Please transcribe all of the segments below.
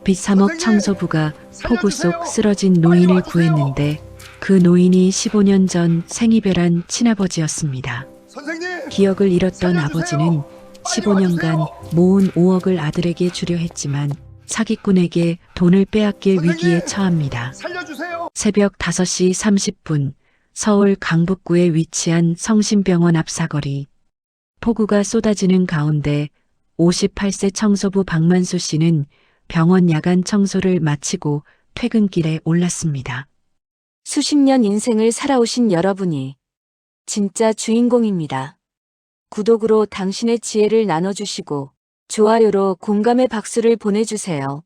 빚 3억 청소부가 폭우 속 쓰러진 노인을 구했는데 그 노인이 15년 전 생이별한 친아버지였습니다. 선생님! 기억을 잃었던 살려주세요! 아버지는 15년간 모은 5억을 아들에게 주려 했지만 사기꾼에게 돈을 빼앗길 선생님! 위기에 처합니다. 살려주세요! 새벽 5시 30분 서울 강북구에 위치한 성심병원 앞 사거리. 폭우가 쏟아지는 가운데 58세 청소부 박만수 씨는 병원 야간 청소를 마치고 퇴근길에 올랐습니다. 수십 년 인생을 살아오신 여러분이 진짜 주인공입니다. 구독으로 당신의 지혜를 나눠주시고 좋아요로 공감의 박수를 보내주세요.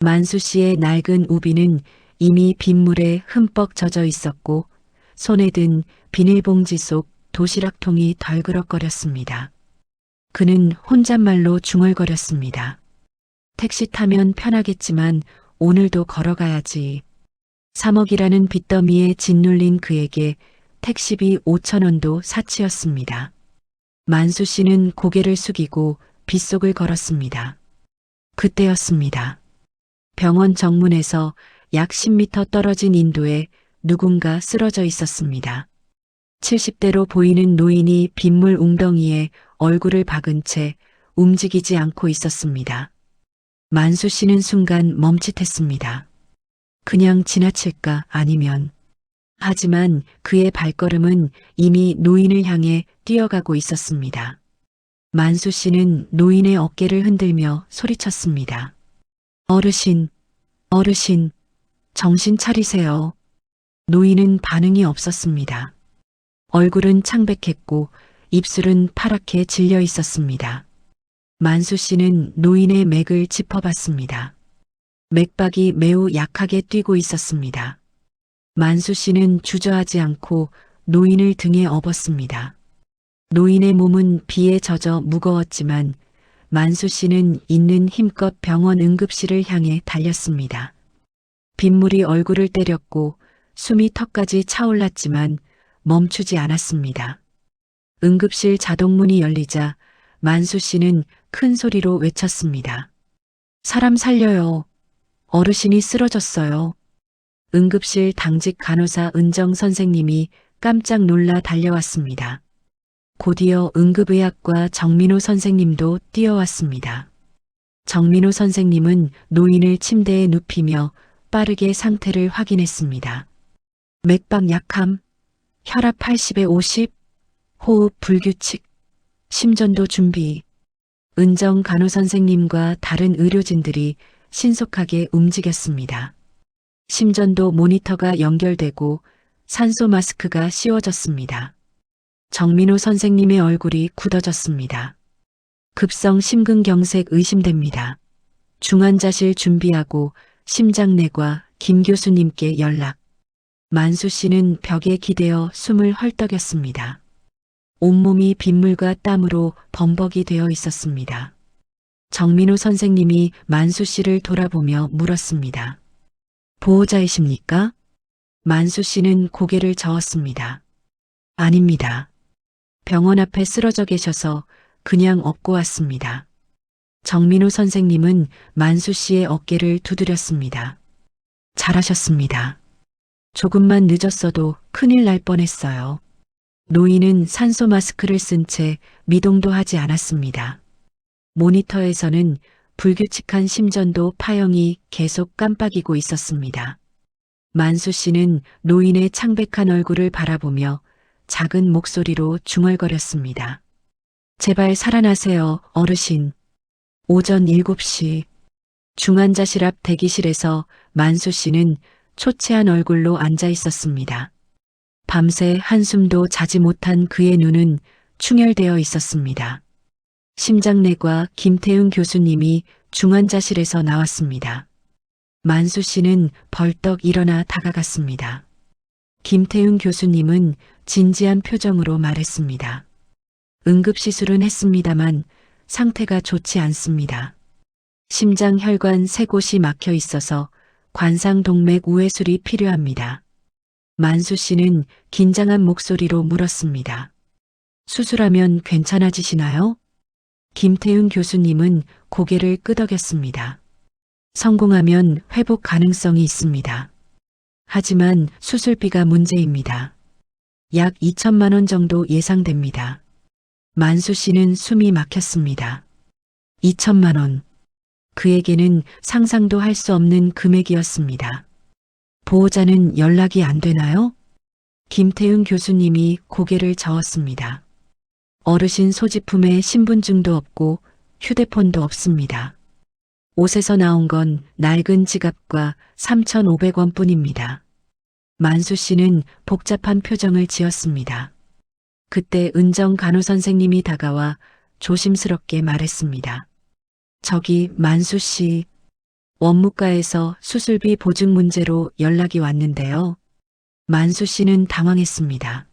만수 씨의 낡은 우비는 이미 빗물에 흠뻑 젖어 있었고 손에 든 비닐봉지 속 도시락통이 덜그럭거렸습니다. 그는 혼잣말로 중얼거렸습니다. 택시 타면 편하겠지만 오늘도 걸어가야지. 3억이라는 빚더미에 짓눌린 그에게 택시비 5,000원도 사치였습니다. 만수 씨는 고개를 숙이고 빗속을 걸었습니다. 그때였습니다. 병원 정문에서 약 10m 떨어진 인도에 누군가 쓰러져 있었습니다. 70대로 보이는 노인이 빗물 웅덩이에 얼굴을 박은 채 움직이지 않고 있었습니다. 만수 씨는 순간 멈칫했습니다. 그냥 지나칠까 아니면. 하지만 그의 발걸음은 이미 노인을 향해 뛰어가고 있었습니다. 만수 씨는 노인의 어깨를 흔들며 소리쳤습니다. 어르신, 어르신, 정신 차리세요. 노인은 반응이 없었습니다. 얼굴은 창백했고 입술은 파랗게 질려 있었습니다. 만수 씨는 노인의 맥을 짚어봤습니다. 맥박이 매우 약하게 뛰고 있었습니다. 만수 씨는 주저하지 않고 노인을 등에 업었습니다. 노인의 몸은 비에 젖어 무거웠지만 만수 씨는 있는 힘껏 병원 응급실을 향해 달렸습니다. 빗물이 얼굴을 때렸고 숨이 턱까지 차올랐지만 멈추지 않았습니다. 응급실 자동문이 열리자 만수 씨는 큰 소리로 외쳤습니다. 사람 살려요. 어르신이 쓰러졌어요. 응급실 당직 간호사 은정 선생님이 깜짝 놀라 달려왔습니다. 곧이어 응급의학과 정민호 선생님도 뛰어왔습니다. 정민호 선생님은 노인을 침대에 눕히며 빠르게 상태를 확인했습니다. 맥박 약함, 혈압 80에 50, 호흡 불규칙, 심전도 준비. 은정 간호 선생님과 다른 의료진들이 신속하게 움직였습니다. 심전도 모니터가 연결되고 산소 마스크가 씌워졌습니다. 정민호 선생님의 얼굴이 굳어졌습니다. 급성 심근경색 의심됩니다. 중환자실 준비하고 심장내과 김 교수님께 연락. 만수 씨는 벽에 기대어 숨을 헐떡였습니다. 온몸이 빗물과 땀으로 범벅이 되어 있었습니다. 정민호 선생님이 만수 씨를 돌아보며 물었습니다. 보호자이십니까? 만수 씨는 고개를 저었습니다. 아닙니다. 병원 앞에 쓰러져 계셔서 그냥 업고 왔습니다. 정민호 선생님은 만수 씨의 어깨를 두드렸습니다. 잘하셨습니다. 조금만 늦었어도 큰일 날 뻔했어요. 노인은 산소 마스크를 쓴 채 미동도 하지 않았습니다. 모니터에서는 불규칙한 심전도 파형이 계속 깜빡이고 있었습니다. 만수 씨는 노인의 창백한 얼굴을 바라보며 작은 목소리로 중얼거렸습니다. 제발 살아나세요, 어르신. 오전 7시 중환자실 앞 대기실에서 만수 씨는 초췌한 얼굴로 앉아 있었습니다. 밤새 한숨도 자지 못한 그의 눈은 충혈되어 있었습니다. 심장내과 김태웅 교수님이 중환자실에서 나왔습니다. 만수 씨는 벌떡 일어나 다가갔습니다. 김태웅 교수님은 진지한 표정으로 말했습니다. 응급시술은 했습니다만 상태가 좋지 않습니다. 심장 혈관 3곳이 막혀 있어서 관상동맥 우회술이 필요합니다. 만수 씨는 긴장한 목소리로 물었습니다. 수술하면 괜찮아지시나요? 김태윤 교수님은 고개를 끄덕였습니다. 성공하면 회복 가능성이 있습니다. 하지만 수술비가 문제입니다. 약 2천만 원 정도 예상됩니다. 만수 씨는 숨이 막혔습니다. 2천만 원. 그에게는 상상도 할 수 없는 금액이었습니다. 보호자는 연락이 안 되나요? 김태훈 교수님이 고개를 저었습니다. 어르신 소지품에 신분증도 없고 휴대폰도 없습니다. 옷에서 나온 건 낡은 지갑과 3,500원 뿐입니다. 만수 씨는 복잡한 표정을 지었습니다. 그때 은정 간호 선생님이 다가와 조심스럽게 말했습니다. 저기 만수 씨, 원무과에서 수술비 보증 문제로 연락이 왔는데요. 만수 씨는 당황했습니다.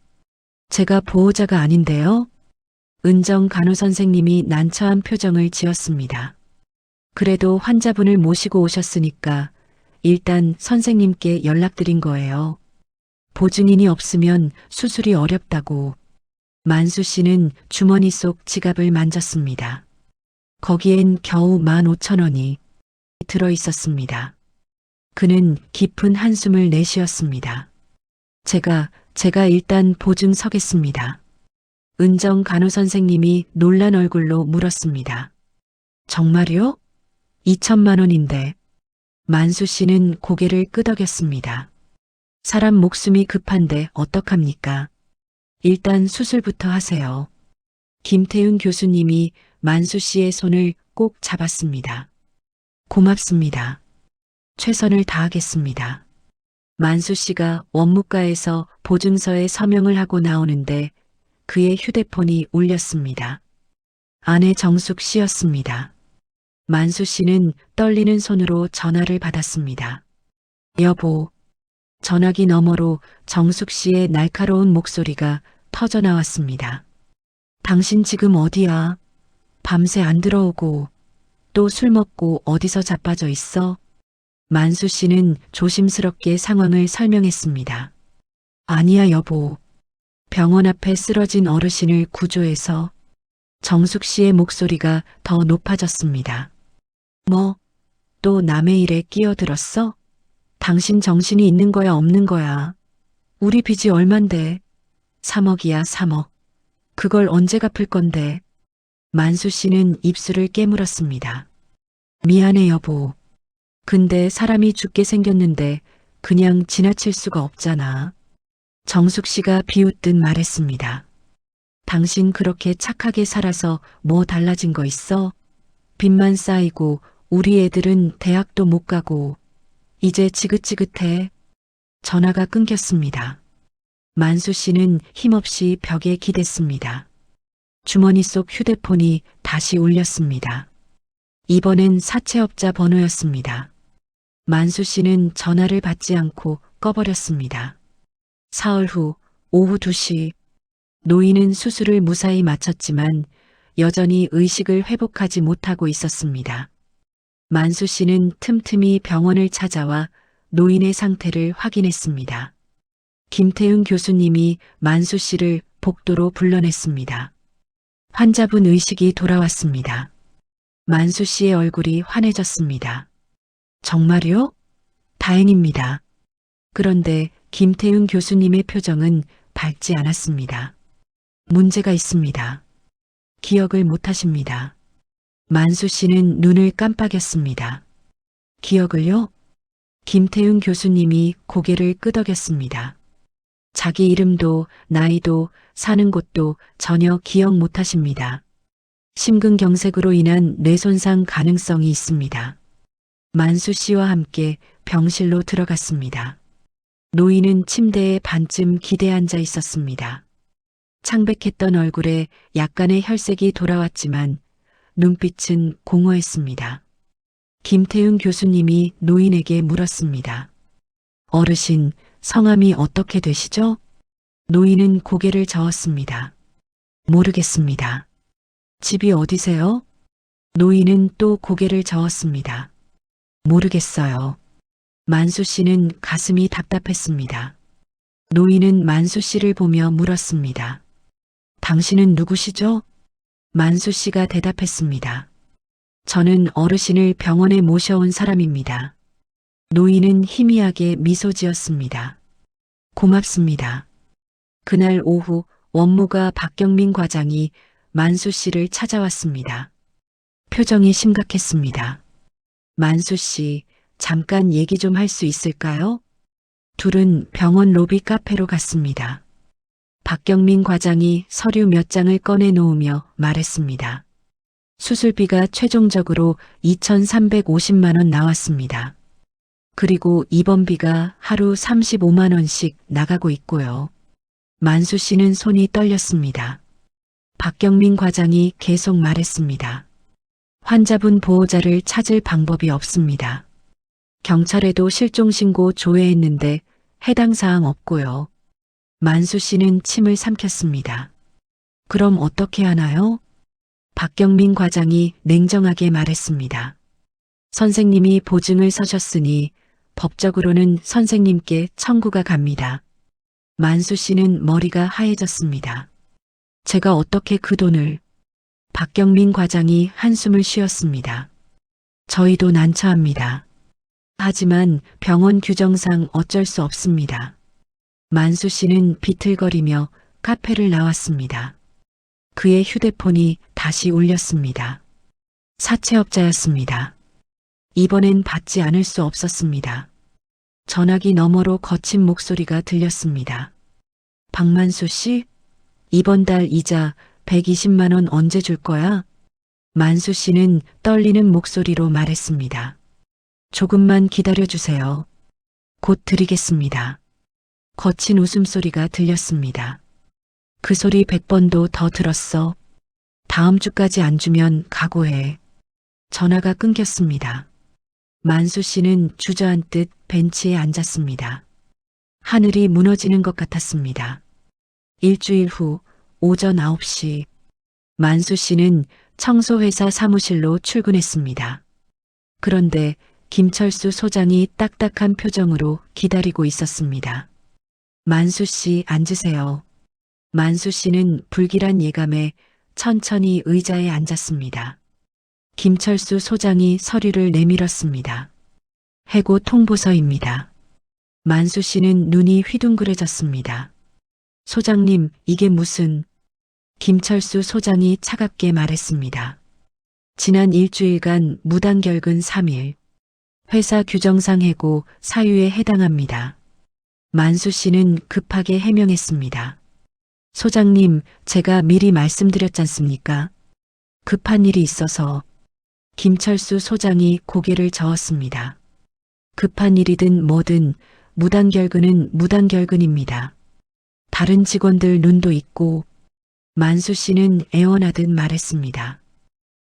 제가 보호자가 아닌데요? 은정 간호 선생님이 난처한 표정을 지었습니다. 그래도 환자분을 모시고 오셨으니까 일단 선생님께 연락드린 거예요. 보증인이 없으면 수술이 어렵다고. 만수 씨는 주머니 속 지갑을 만졌습니다. 거기엔 겨우 15,000원이 들어 있었습니다. 그는 깊은 한숨을 내쉬었습니다. 제가 일단 보증 서겠습니다. 은정 간호 선생님이 놀란 얼굴로 물었습니다. 정말요? 2천만 원인데. 만수 씨는 고개를 끄덕였습니다. 사람 목숨이 급한데 어떡합니까? 일단 수술부터 하세요. 김태훈 교수님이 만수 씨의 손을 꼭 잡았습니다. 고맙습니다. 최선을 다하겠습니다. 만수 씨가 원무과에서 보증서에 서명을 하고 나오는데 그의 휴대폰이 울렸습니다. 아내 정숙 씨였습니다. 만수 씨는 떨리는 손으로 전화를 받았습니다. 여보. 전화기 너머로 정숙 씨의 날카로운 목소리가 터져 나왔습니다. 당신 지금 어디야? 밤새 안 들어오고 또 술 먹고 어디서 자빠져 있어? 만수 씨는 조심스럽게 상황을 설명했습니다. 아니야 여보. 병원 앞에 쓰러진 어르신을 구조해서. 정숙 씨의 목소리가 더 높아졌습니다. 뭐? 또 남의 일에 끼어들었어? 당신 정신이 있는 거야 없는 거야? 우리 빚이 얼만데? 3억이야 3억. 그걸 언제 갚을 건데? 만수 씨는 입술을 깨물었습니다. 미안해 여보. 근데 사람이 죽게 생겼는데 그냥 지나칠 수가 없잖아. 정숙 씨가 비웃듯 말했습니다. 당신 그렇게 착하게 살아서 뭐 달라진 거 있어? 빚만 쌓이고 우리 애들은 대학도 못 가고 이제 지긋지긋해. 전화가 끊겼습니다. 만수 씨는 힘없이 벽에 기댔습니다. 주머니 속 휴대폰이 다시 울렸습니다. 이번엔 사채업자 번호였습니다. 만수 씨는 전화를 받지 않고 꺼버렸습니다. 사흘 후 오후 2시 노인은 수술을 무사히 마쳤지만 여전히 의식을 회복하지 못하고 있었습니다. 만수 씨는 틈틈이 병원을 찾아와 노인의 상태를 확인했습니다. 김태훈 교수님이 만수 씨를 복도로 불러냈습니다. 환자분 의식이 돌아왔습니다. 만수 씨의 얼굴이 환해졌습니다. 정말요? 다행입니다. 그런데 김태훈 교수님의 표정은 밝지 않았습니다. 문제가 있습니다. 기억을 못하십니다. 만수 씨는 눈을 깜빡였습니다. 기억을요? 김태훈 교수님이 고개를 끄덕였습니다. 자기 이름도 나이도 사는 곳도 전혀 기억 못하십니다. 심근경색으로 인한 뇌손상 가능성이 있습니다. 만수 씨와 함께 병실로 들어갔습니다. 노인은 침대에 반쯤 기대 앉아 있었습니다. 창백했던 얼굴에 약간의 혈색이 돌아왔지만 눈빛은 공허했습니다. 김태훈 교수님이 노인에게 물었습니다. 어르신, 성함이 어떻게 되시죠? 노인은 고개를 저었습니다. 모르겠습니다. 집이 어디세요? 노인은 또 고개를 저었습니다. 모르겠어요. 만수 씨는 가슴이 답답했습니다. 노인은 만수 씨를 보며 물었습니다. 당신은 누구시죠? 만수 씨가 대답했습니다. 저는 어르신을 병원에 모셔온 사람입니다. 노인은 희미하게 미소 지었습니다. 고맙습니다. 그날 오후 원무가 박경민 과장이 만수 씨를 찾아왔습니다. 표정이 심각했습니다. 만수 씨, 잠깐 얘기 좀 할 수 있을까요? 둘은 병원 로비 카페로 갔습니다. 박경민 과장이 서류 몇 장을 꺼내 놓으며 말했습니다. 수술비가 최종적으로 2,350만 원 나왔습니다. 그리고 입원비가 하루 35만 원씩 나가고 있고요. 만수 씨는 손이 떨렸습니다. 박경민 과장이 계속 말했습니다. 환자분 보호자를 찾을 방법이 없습니다. 경찰에도 실종신고 조회했는데 해당 사항 없고요. 만수 씨는 침을 삼켰습니다. 그럼 어떻게 하나요? 박경민 과장이 냉정하게 말했습니다. 선생님이 보증을 서셨으니 법적으로는 선생님께 청구가 갑니다. 만수 씨는 머리가 하얘졌습니다. 제가 어떻게 그 돈을... 박경민 과장이 한숨을 쉬었습니다. 저희도 난처합니다. 하지만 병원 규정상 어쩔 수 없습니다. 만수 씨는 비틀거리며 카페를 나왔습니다. 그의 휴대폰이 다시 울렸습니다. 사채업자였습니다. 이번엔 받지 않을 수 없었습니다. 전화기 너머로 거친 목소리가 들렸습니다. 박만수 씨? 이번 달 이자 120만 원 언제 줄 거야? 만수 씨는 떨리는 목소리로 말했습니다. 조금만 기다려주세요. 곧 드리겠습니다. 거친 웃음소리가 들렸습니다. 그 소리 100번도 더 들었어. 다음 주까지 안 주면 각오해. 전화가 끊겼습니다. 만수 씨는 주저앉듯 벤치에 앉았습니다. 하늘이 무너지는 것 같았습니다. 일주일 후 오전 9시 만수 씨는 청소회사 사무실로 출근했습니다. 그런데 김철수 소장이 딱딱한 표정으로 기다리고 있었습니다. 만수 씨 앉으세요. 만수 씨는 불길한 예감에 천천히 의자에 앉았습니다. 김철수 소장이 서류를 내밀었습니다. 해고 통보서입니다. 만수 씨는 눈이 휘둥그레졌습니다. 소장님, 이게 무슨... 김철수 소장이 차갑게 말했습니다. 지난 일주일간 무단결근 3일. 회사 규정상 해고 사유에 해당합니다. 만수 씨는 급하게 해명했습니다. 소장님, 제가 미리 말씀드렸잖습니까? 급한 일이 있어서. 김철수 소장이 고개를 저었습니다. 급한 일이든 뭐든 무단결근은 무단결근입니다. 다른 직원들 눈도 있고. 만수 씨는 애원하듯 말했습니다.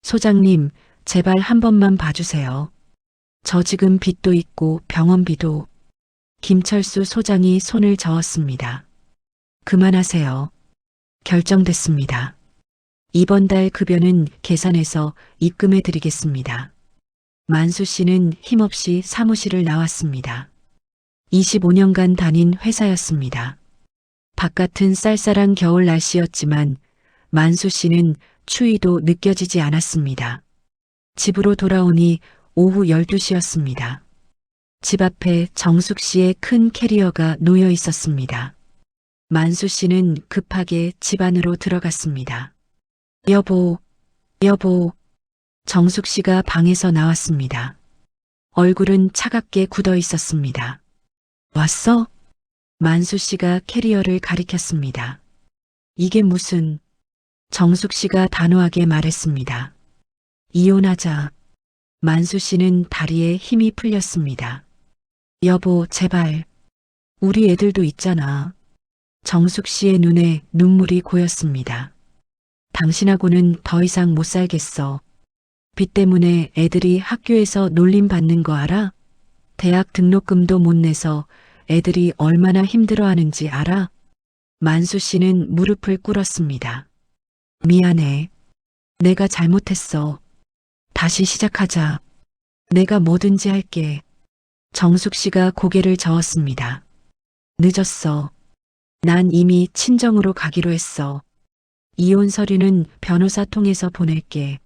소장님, 제발 한 번만 봐주세요. 저 지금 빚도 있고 병원비도. 김철수 소장이 손을 저었습니다. 그만하세요. 결정됐습니다. 이번 달 급여는 계산해서 입금해 드리겠습니다. 만수 씨는 힘없이 사무실을 나왔습니다. 25년간 다닌 회사였습니다. 바깥은 쌀쌀한 겨울 날씨였지만 만수 씨는 추위도 느껴지지 않았습니다. 집으로 돌아오니 오후 12시였습니다. 집 앞에 정숙 씨의 큰 캐리어가 놓여 있었습니다. 만수 씨는 급하게 집 안으로 들어갔습니다. 여보, 여보. 정숙 씨가 방에서 나왔습니다. 얼굴은 차갑게 굳어 있었습니다. 왔어? 만수 씨가 캐리어를 가리켰습니다. 이게 무슨... 정숙 씨가 단호하게 말했습니다. 이혼하자. 만수 씨는 다리에 힘이 풀렸습니다. 여보, 제발. 우리 애들도 있잖아. 정숙 씨의 눈에 눈물이 고였습니다. 당신하고는 더 이상 못 살겠어. 빚 때문에 애들이 학교에서 놀림받는 거 알아? 대학 등록금도 못 내서 애들이 얼마나 힘들어하는지 알아? 만수 씨는 무릎을 꿇었습니다. 미안해. 내가 잘못했어. 다시 시작하자. 내가 뭐든지 할게. 정숙 씨가 고개를 저었습니다. 늦었어. 난 이미 친정으로 가기로 했어. 이혼 서류는 변호사 통해서 보낼게.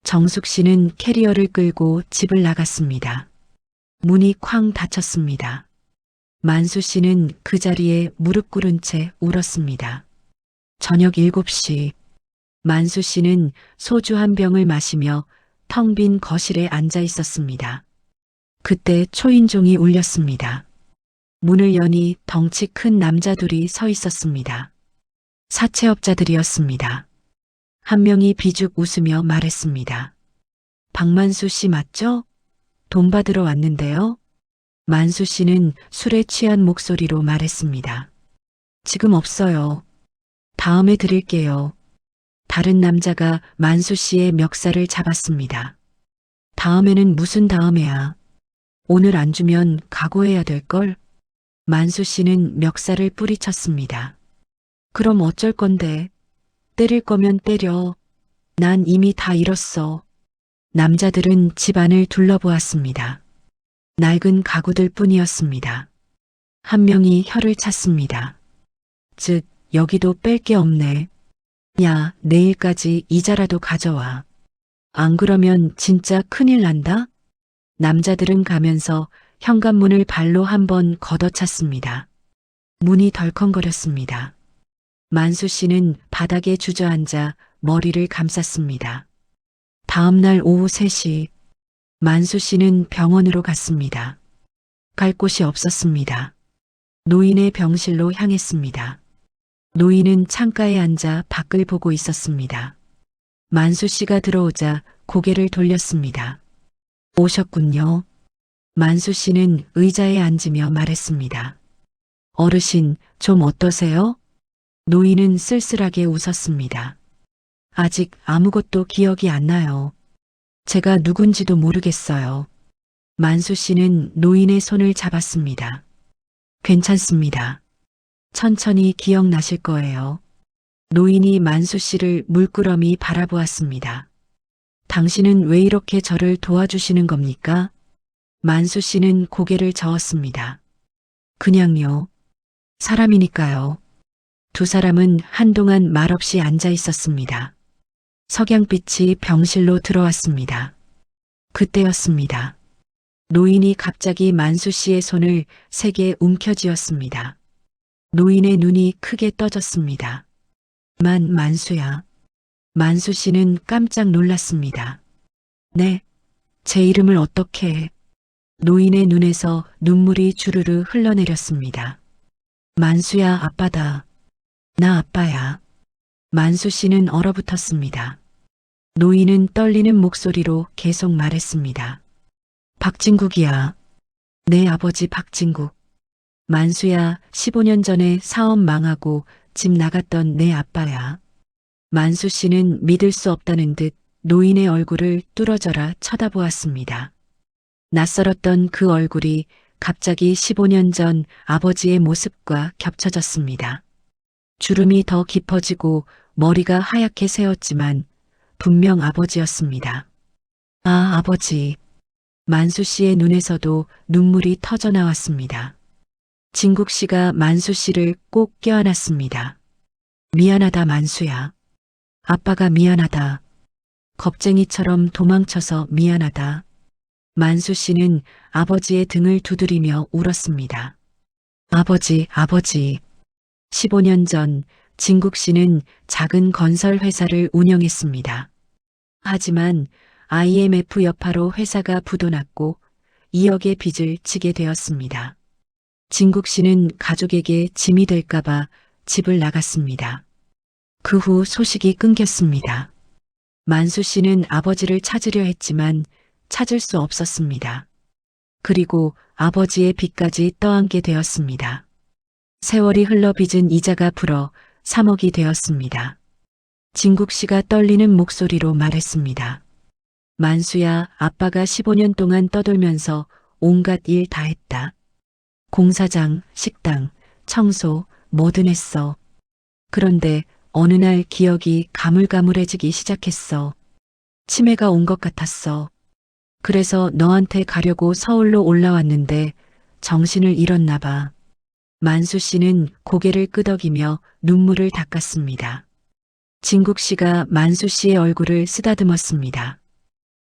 정숙 씨는 캐리어를 끌고 집을 나갔습니다. 문이 쾅 닫혔습니다. 만수 씨는 그 자리에 무릎 꿇은 채 울었습니다. 저녁 7시 만수 씨는 소주 한 병을 마시며 텅 빈 거실에 앉아 있었습니다. 그때 초인종이 울렸습니다. 문을 여니 덩치 큰 남자 둘이 서 있었습니다. 사채업자들이었습니다. 한 명이 비죽 웃으며 말했습니다. 박만수 씨 맞죠? 돈 받으러 왔는데요. 만수 씨는 술에 취한 목소리로 말했습니다. 지금 없어요. 다음에 드릴게요. 다른 남자가 만수 씨의 멱살을 잡았습니다. 다음에는 무슨 다음에야. 오늘 안 주면 각오해야 될걸? 만수 씨는 멱살을 뿌리쳤습니다. 그럼 어쩔 건데? 때릴 거면 때려. 난 이미 다 잃었어. 남자들은 집 안을 둘러보았습니다. 낡은 가구들 뿐이었습니다. 한 명이 혀를 찼습니다. 즉, 여기도 뺄 게 없네. 야, 내일까지 이자라도 가져와. 안 그러면 진짜 큰일 난다? 남자들은 가면서 현관문을 발로 한번 걷어찼습니다. 문이 덜컹거렸습니다. 만수 씨는 바닥에 주저앉아 머리를 감쌌습니다. 다음 날 오후 3시, 만수 씨는 병원으로 갔습니다. 갈 곳이 없었습니다. 노인의 병실로 향했습니다. 노인은 창가에 앉아 밖을 보고 있었습니다. 만수 씨가 들어오자 고개를 돌렸습니다. 오셨군요. 만수 씨는 의자에 앉으며 말했습니다. 어르신, 좀 어떠세요? 노인은 쓸쓸하게 웃었습니다. 아직 아무것도 기억이 안 나요. 제가 누군지도 모르겠어요. 만수 씨는 노인의 손을 잡았습니다. 괜찮습니다. 천천히 기억나실 거예요. 노인이 만수 씨를 물끄러미 바라보았습니다. 당신은 왜 이렇게 저를 도와주시는 겁니까? 만수 씨는 고개를 저었습니다. 그냥요. 사람이니까요. 두 사람은 한동안 말없이 앉아 있었습니다. 석양빛이 병실로 들어왔습니다. 그때였습니다. 노인이 갑자기 만수 씨의 손을 세게 움켜쥐었습니다. 노인의 눈이 크게 떠졌습니다. 만수야. 만수 씨는 깜짝 놀랐습니다. 네, 제 이름을 어떻게 해? 노인의 눈에서 눈물이 주르르 흘러내렸습니다. 만수야, 아빠다. 나 아빠야. 만수 씨는 얼어붙었습니다. 노인은 떨리는 목소리로 계속 말했습니다. 박진국이야. 내 아버지 박진국. 만수야, 15년 전에 사업 망하고 집 나갔던 내 아빠야. 만수 씨는 믿을 수 없다는 듯 노인의 얼굴을 뚫어져라 쳐다보았습니다. 낯설었던 그 얼굴이 갑자기 15년 전 아버지의 모습과 겹쳐졌습니다. 주름이 더 깊어지고 머리가 하얗게 새었지만 분명 아버지였습니다. 아, 아버지. 만수 씨의 눈에서도 눈물이 터져 나왔습니다. 진국 씨가 만수 씨를 꼭 껴안았습니다. 미안하다, 만수야. 아빠가 미안하다. 겁쟁이처럼 도망쳐서 미안하다. 만수 씨는 아버지의 등을 두드리며 울었습니다. 아버지, 아버지. 15년 전 진국 씨는 작은 건설 회사를 운영했습니다. 하지만 IMF 여파로 회사가 부도났고 2억의 빚을 지게 되었습니다. 진국 씨는 가족에게 짐이 될까봐 집을 나갔습니다. 그 후 소식이 끊겼습니다. 만수 씨는 아버지를 찾으려 했지만 찾을 수 없었습니다. 그리고 아버지의 빚까지 떠안게 되었습니다. 세월이 흘러 빚은 이자가 불어 3억이 되었습니다. 진국 씨가 떨리는 목소리로 말했습니다. 만수야, 아빠가 15년 동안 떠돌면서 온갖 일 다 했다. 공사장, 식당, 청소, 뭐든 했어. 그런데 어느 날 기억이 가물가물해지기 시작했어. 치매가 온 것 같았어. 그래서 너한테 가려고 서울로 올라왔는데 정신을 잃었나 봐. 만수 씨는 고개를 끄덕이며 눈물을 닦았습니다. 진국 씨가 만수 씨의 얼굴을 쓰다듬었습니다.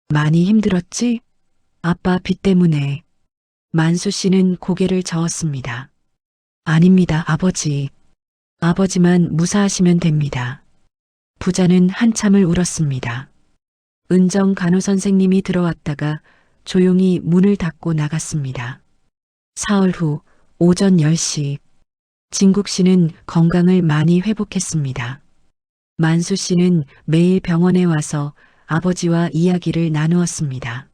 많이 힘들었지? 아빠 빚 때문에. 만수 씨는 고개를 저었습니다. 아닙니다, 아버지. 아버지만 무사하시면 됩니다. 부자는 한참을 울었습니다. 은정 간호선생님이 들어왔다가 조용히 문을 닫고 나갔습니다. 사흘 후 오전 10시 진국 씨는 건강을 많이 회복했습니다. 만수 씨는 매일 병원에 와서 아버지와 이야기를 나누었습니다.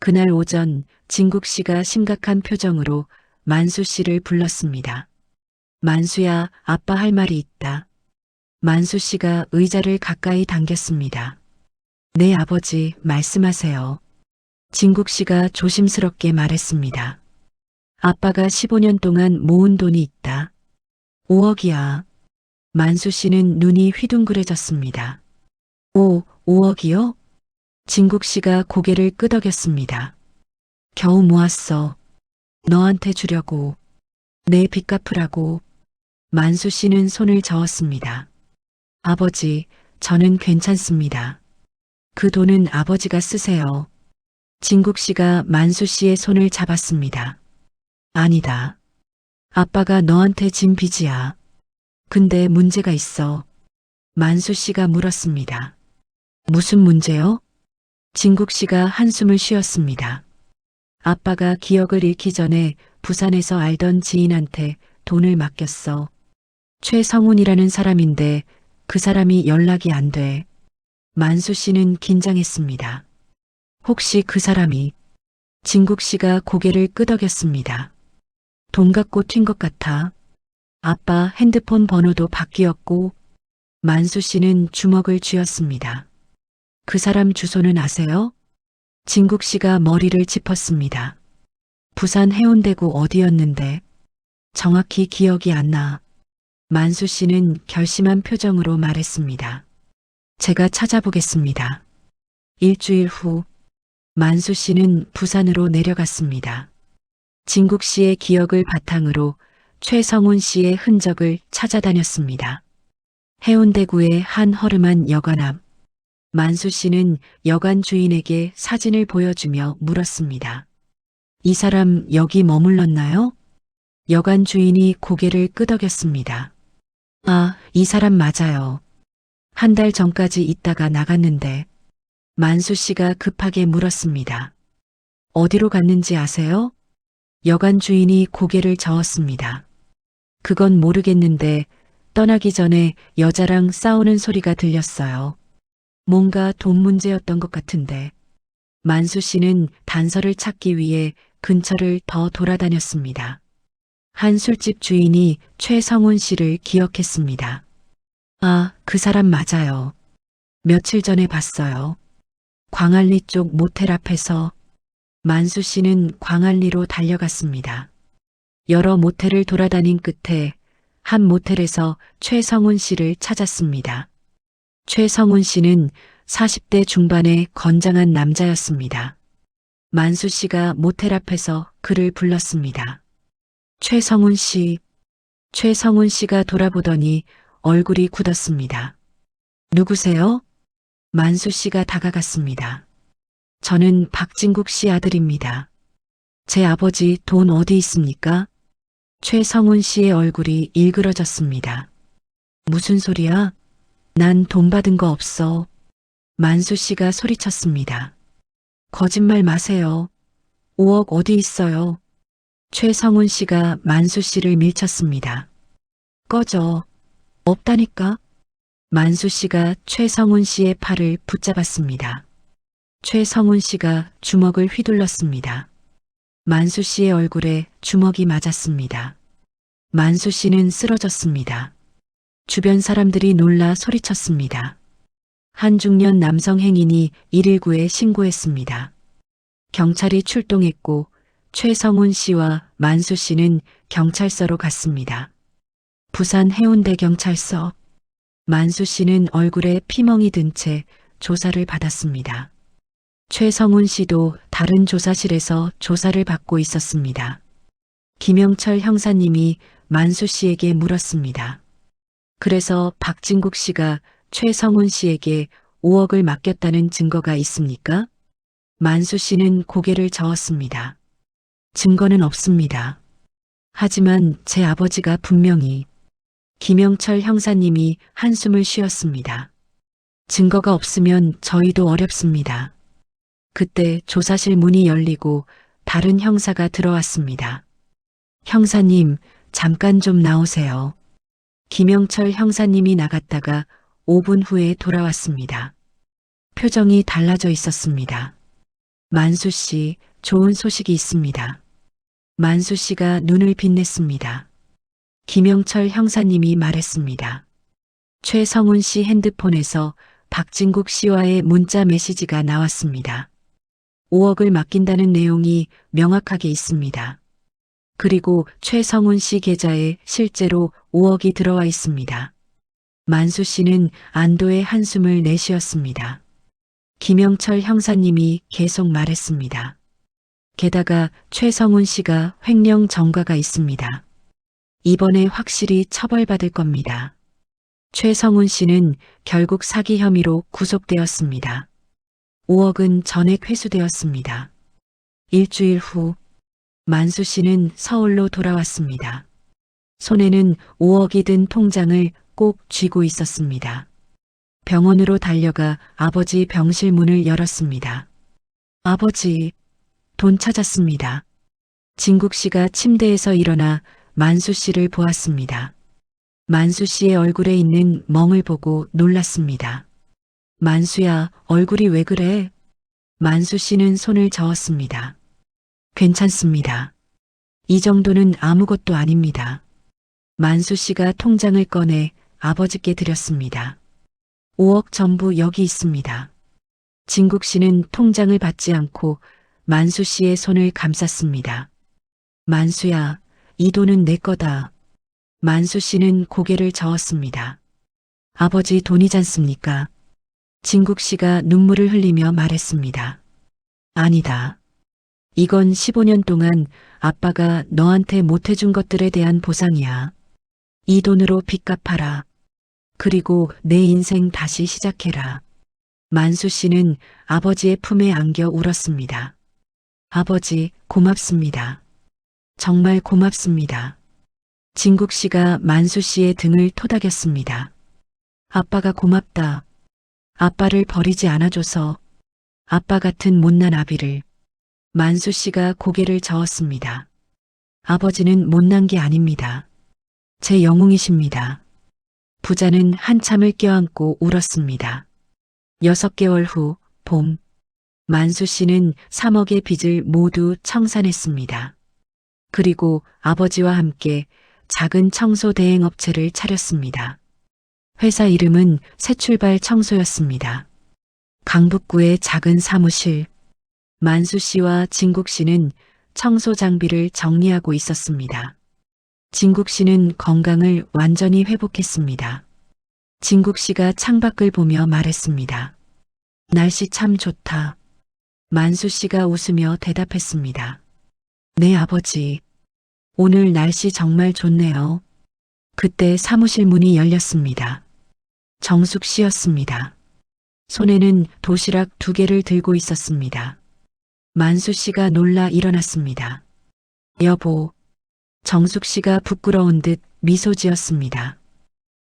그날 오전 진국 씨가 심각한 표정으로 만수 씨를 불렀습니다. 만수야, 아빠 할 말이 있다. 만수 씨가 의자를 가까이 당겼습니다. 네, 아버지, 말씀하세요. 진국 씨가 조심스럽게 말했습니다. 아빠가 15년 동안 모은 돈이 있다. 5억이야. 만수 씨는 눈이 휘둥그레졌습니다. 5억이요? 진국 씨가 고개를 끄덕였습니다. 겨우 모았어. 너한테 주려고. 내 빚 갚으라고. 만수 씨는 손을 저었습니다. 아버지, 저는 괜찮습니다. 그 돈은 아버지가 쓰세요. 진국 씨가 만수 씨의 손을 잡았습니다. 아니다. 아빠가 너한테 진 빚이야. 근데 문제가 있어. 만수 씨가 물었습니다. 무슨 문제요? 진국 씨가 한숨을 쉬었습니다. 아빠가 기억을 잃기 전에 부산에서 알던 지인한테 돈을 맡겼어. 최성훈이라는 사람인데 그 사람이 연락이 안 돼. 만수 씨는 긴장했습니다. 혹시 그 사람이? 진국 씨가 고개를 끄덕였습니다. 돈 갖고 튄 것 같아. 아빠 핸드폰 번호도 바뀌었고. 만수 씨는 주먹을 쥐었습니다. 그 사람 주소는 아세요? 진국 씨가 머리를 짚었습니다. 부산 해운대구 어디였는데? 정확히 기억이 안 나. 만수 씨는 결심한 표정으로 말했습니다. 제가 찾아보겠습니다. 일주일 후 만수 씨는 부산으로 내려갔습니다. 진국 씨의 기억을 바탕으로 최성훈 씨의 흔적을 찾아다녔습니다. 해운대구의 한 허름한 여관 앞. 만수 씨는 여관 주인에게 사진을 보여주며 물었습니다. 이 사람 여기 머물렀나요? 여관 주인이 고개를 끄덕였습니다. 아, 이 사람 맞아요. 한 달 전까지 있다가 나갔는데. 만수 씨가 급하게 물었습니다. 어디로 갔는지 아세요? 여관 주인이 고개를 저었습니다. 그건 모르겠는데 떠나기 전에 여자랑 싸우는 소리가 들렸어요. 뭔가 돈 문제였던 것 같은데. 만수 씨는 단서를 찾기 위해 근처를 더 돌아다녔습니다. 한 술집 주인이 최성훈 씨를 기억했습니다. 아, 그 사람 맞아요. 며칠 전에 봤어요. 광안리 쪽 모텔 앞에서. 만수 씨는 광안리로 달려갔습니다. 여러 모텔을 돌아다닌 끝에 한 모텔에서 최성훈 씨를 찾았습니다. 최성훈 씨는 40대 중반의 건장한 남자였습니다. 만수 씨가 모텔 앞에서 그를 불렀습니다. 최성훈 씨. 최성훈 씨가 돌아보더니 얼굴이 굳었습니다. 누구세요? 만수 씨가 다가갔습니다. 저는 박진국 씨 아들입니다. 제 아버지 돈 어디 있습니까? 최성훈 씨의 얼굴이 일그러졌습니다. 무슨 소리야? 난 돈 받은 거 없어. 만수 씨가 소리쳤습니다. 거짓말 마세요. 5억 어디 있어요? 최성훈 씨가 만수 씨를 밀쳤습니다. 꺼져. 없다니까? 만수 씨가 최성훈 씨의 팔을 붙잡았습니다. 최성훈 씨가 주먹을 휘둘렀습니다. 만수 씨의 얼굴에 주먹이 맞았습니다. 만수 씨는 쓰러졌습니다. 주변 사람들이 놀라 소리쳤습니다. 한 중년 남성 행인이 119에 신고했습니다. 경찰이 출동했고 최성훈 씨와 만수 씨는 경찰서로 갔습니다. 부산 해운대 경찰서. 만수 씨는 얼굴에 피멍이 든 채 조사를 받았습니다. 최성훈 씨도 다른 조사실에서 조사를 받고 있었습니다. 김영철 형사님이 만수 씨에게 물었습니다. 그래서 박진국 씨가 최성훈 씨에게 5억을 맡겼다는 증거가 있습니까? 만수 씨는 고개를 저었습니다. 증거는 없습니다. 하지만 제 아버지가 분명히 김영철 형사님이 한숨을 쉬었습니다. 증거가 없으면 저희도 어렵습니다. 그때 조사실 문이 열리고 다른 형사가 들어왔습니다. 형사님, 잠깐 좀 나오세요. 김영철 형사님이 나갔다가 5분 후에 돌아왔습니다. 표정이 달라져 있었습니다. 만수 씨, 좋은 소식이 있습니다. 만수 씨가 눈을 빛냈습니다. 김영철 형사님이 말했습니다. 최성훈 씨 핸드폰에서 박진국 씨와의 문자 메시지가 나왔습니다. 5억을 맡긴다는 내용이 명확하게 있습니다. 그리고 최성훈 씨 계좌에 실제로 5억이 들어와 있습니다. 만수 씨는 안도의 한숨을 내쉬었습니다. 김영철 형사님이 계속 말했습니다. 게다가 최성훈 씨가 횡령 전과가 있습니다. 이번에 확실히 처벌받을 겁니다. 최성훈 씨는 결국 사기 혐의로 구속되었습니다. 5억은 전액 회수되었습니다. 일주일 후 만수 씨는 서울로 돌아왔습니다. 손에는 5억이 든 통장을 꼭 쥐고 있었습니다. 병원으로 달려가 아버지 병실 문을 열었습니다. 아버지, 돈 찾았습니다. 진국 씨가 침대에서 일어나 만수 씨를 보았습니다. 만수 씨의 얼굴에 있는 멍을 보고 놀랐습니다. 만수야, 얼굴이 왜 그래? 만수 씨는 손을 저었습니다. 괜찮습니다. 이 정도는 아무것도 아닙니다. 만수 씨가 통장을 꺼내 아버지께 드렸습니다. 5억 전부 여기 있습니다. 진국 씨는 통장을 받지 않고 만수 씨의 손을 감쌌습니다. 만수야, 이 돈은 내 거다. 만수 씨는 고개를 저었습니다. 아버지 돈이잖습니까? 진국 씨가 눈물을 흘리며 말했습니다. 아니다. 이건 15년 동안 아빠가 너한테 못해준 것들에 대한 보상이야. 이 돈으로 빚 갚아라. 그리고 내 인생 다시 시작해라. 만수 씨는 아버지의 품에 안겨 울었습니다. 아버지, 고맙습니다. 정말 고맙습니다. 진국 씨가 만수 씨의 등을 토닥였습니다. 아빠가 고맙다. 아빠를 버리지 않아줘서. 아빠 같은 못난 아비를. 만수 씨가 고개를 저었습니다. 아버지는 못난 게 아닙니다. 제 영웅이십니다. 부자는 한참을 껴안고 울었습니다. 6개월 후 봄, 만수 씨는 3억의 빚을 모두 청산했습니다. 그리고 아버지와 함께 작은 청소 대행 업체를 차렸습니다. 회사 이름은 새출발 청소였습니다. 강북구의 작은 사무실, 만수 씨와 진국 씨는 청소 장비를 정리하고 있었습니다. 진국 씨는 건강을 완전히 회복했습니다. 진국 씨가 창밖을 보며 말했습니다. 날씨 참 좋다. 만수 씨가 웃으며 대답했습니다. 네, 아버지. 오늘 날씨 정말 좋네요. 그때 사무실 문이 열렸습니다. 정숙 씨였습니다. 손에는 도시락 2개를 들고 있었습니다. 만수 씨가 놀라 일어났습니다. 여보. 정숙 씨가 부끄러운 듯 미소 지었습니다.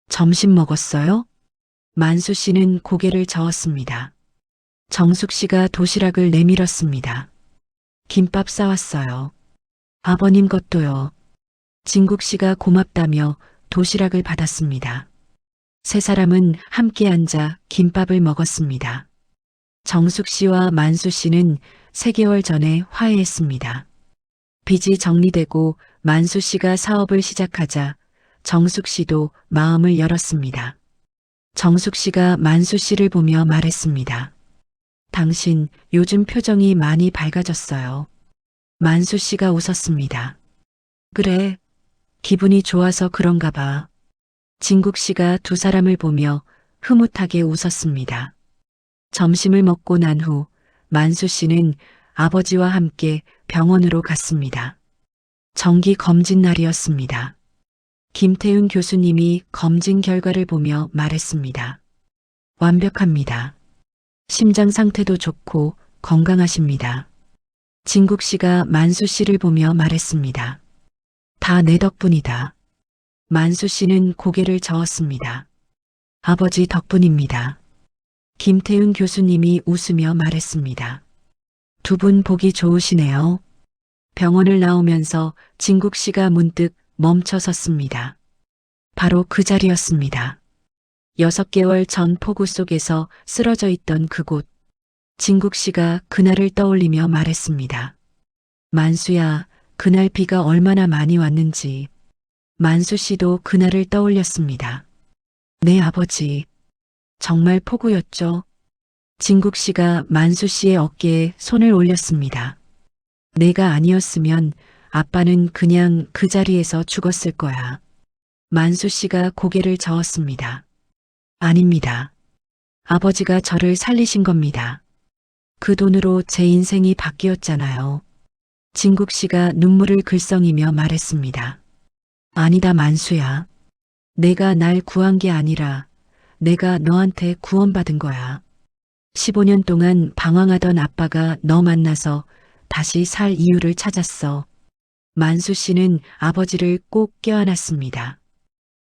점심 먹었어요? 만수 씨는 고개를 저었습니다. 정숙 씨가 도시락을 내밀었습니다. 김밥 싸왔어요. 아버님 것도요. 진국 씨가 고맙다며 도시락을 받았습니다. 세 사람은 함께 앉아 김밥을 먹었습니다. 정숙 씨와 만수 씨는 3개월 전에 화해했습니다. 빚이 정리되고 만수 씨가 사업을 시작하자 정숙 씨도 마음을 열었습니다. 정숙 씨가 만수 씨를 보며 말했습니다. 당신 요즘 표정이 많이 밝아졌어요. 만수 씨가 웃었습니다. 그래, 기분이 좋아서 그런가 봐. 진국 씨가 2 사람을 보며 흐뭇하게 웃었습니다. 점심을 먹고 난 후 만수 씨는 아버지와 함께 병원으로 갔습니다. 정기 검진 날이었습니다. 김태윤 교수님이 검진 결과를 보며 말했습니다. 완벽합니다. 심장 상태도 좋고 건강하십니다. 진국 씨가 만수 씨를 보며 말했습니다. 다 내 덕분이다. 만수 씨는 고개를 저었습니다. 아버지 덕분입니다. 김태훈 교수님이 웃으며 말했습니다. 두 분 보기 좋으시네요. 병원을 나오면서 진국 씨가 문득 멈춰 섰습니다. 바로 그 자리였습니다. 6개월 전 폭우 속에서 쓰러져 있던 그곳. 진국 씨가 그날을 떠올리며 말했습니다. 만수야, 그날 비가 얼마나 많이 왔는지. 만수 씨도 그날을 떠올렸습니다. 네, 아버지. 정말 폭우였죠? 진국 씨가 만수 씨의 어깨에 손을 올렸습니다. 내가 아니었으면 아빠는 그냥 그 자리에서 죽었을 거야. 만수 씨가 고개를 저었습니다. 아닙니다. 아버지가 저를 살리신 겁니다. 그 돈으로 제 인생이 바뀌었잖아요. 진국 씨가 눈물을 글썽이며 말했습니다. 아니다, 만수야. 내가 날 구한 게 아니라 내가 너한테 구원받은 거야. 15년 동안 방황하던 아빠가 너 만나서 다시 살 이유를 찾았어. 만수 씨는 아버지를 꼭 껴안았습니다.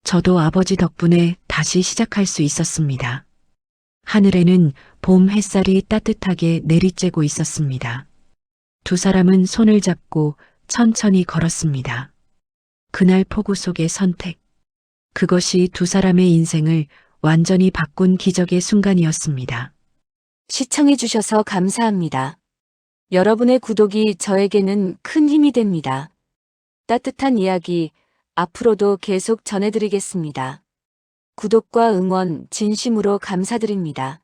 저도 아버지 덕분에 다시 시작할 수 있었습니다. 하늘에는 봄 햇살이 따뜻하게 내리쬐고 있었습니다. 두 사람은 손을 잡고 천천히 걸었습니다. 그날 폭우 속의 선택. 그것이 두 사람의 인생을 완전히 바꾼 기적의 순간이었습니다. 시청해주셔서 감사합니다. 여러분의 구독이 저에게는 큰 힘이 됩니다. 따뜻한 이야기 앞으로도 계속 전해드리겠습니다. 구독과 응원 진심으로 감사드립니다.